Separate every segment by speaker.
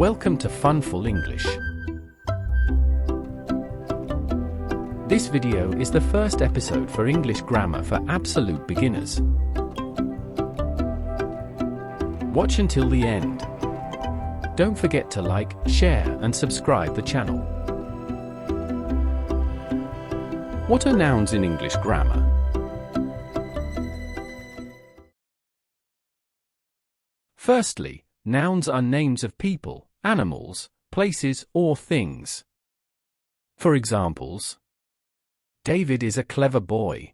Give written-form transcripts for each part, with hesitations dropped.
Speaker 1: Welcome to Funful English. This video is the first episode for English grammar for absolute beginners. Watch until the end. Don't forget to like, share, and subscribe the channel. What are nouns in English grammar? Firstly, nouns are names of people, animals, places, or things. For examples, David is a clever boy.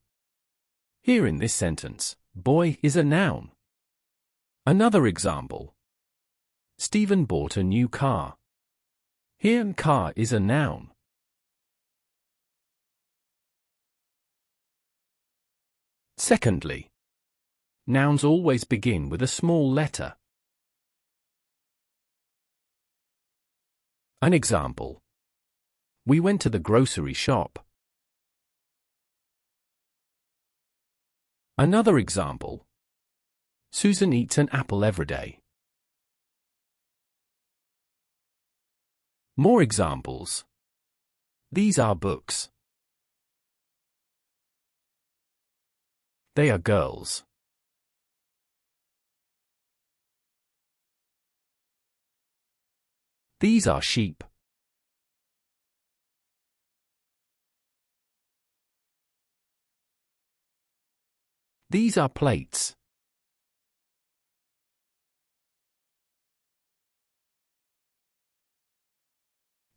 Speaker 1: Here in this sentence, boy is a noun. Another example, Stephen bought a new car. Here, car is a noun. Secondly, nouns always begin with a small letter. An example, we went to the grocery shop. Another example, Susan eats an apple every day. More examples, these are books. They are girls. These are sheep. These are plates.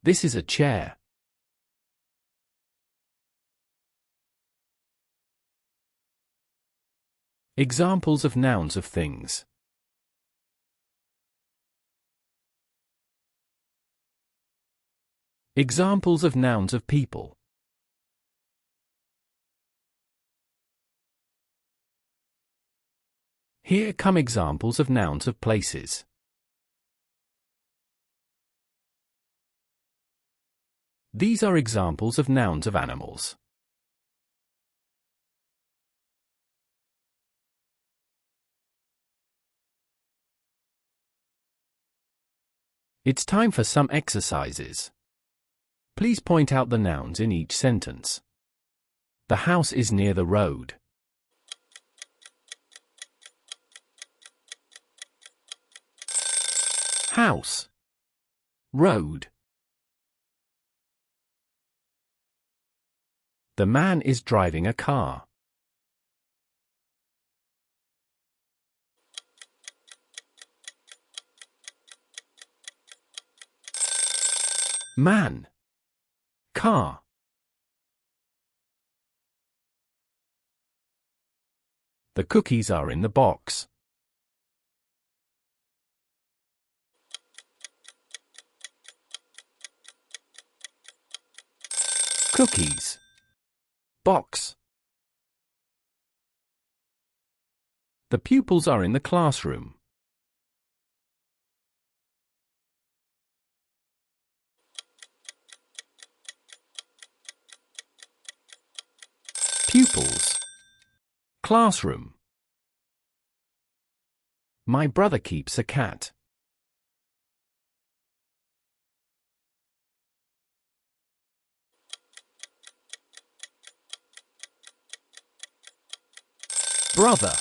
Speaker 1: This is a chair. Examples of nouns of things. Examples of nouns of people. Here come examples of nouns of places. These are examples of nouns of animals. It's time for some exercises. Please point out the nouns in each sentence. The house is near the road. House. Road. The man is driving a car. Man. Car. The cookies are in the box. Cookies. Box. The pupils are in the classroom. Pupils. Classroom. My brother keeps a cat. Brother.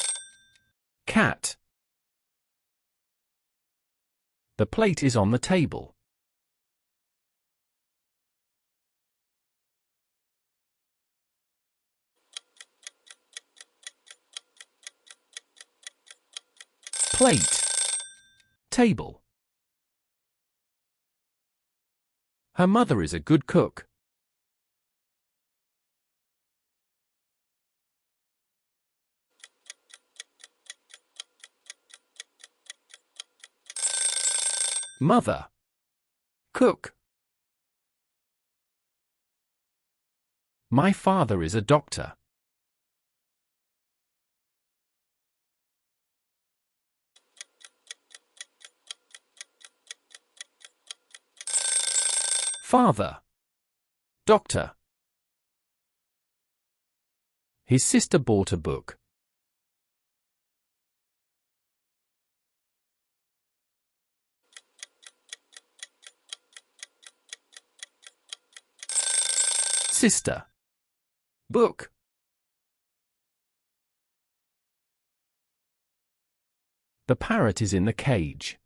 Speaker 1: Cat. The plate is on the table. Plate. Table. Her mother is a good cook. Mother. Cook. My father is a doctor. Father. Doctor. His sister bought a book. Sister. Book. The parrot is in the cage.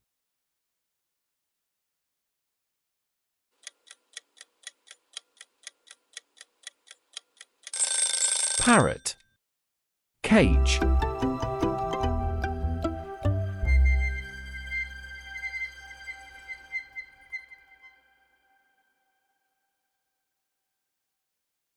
Speaker 1: Parrot. Cage.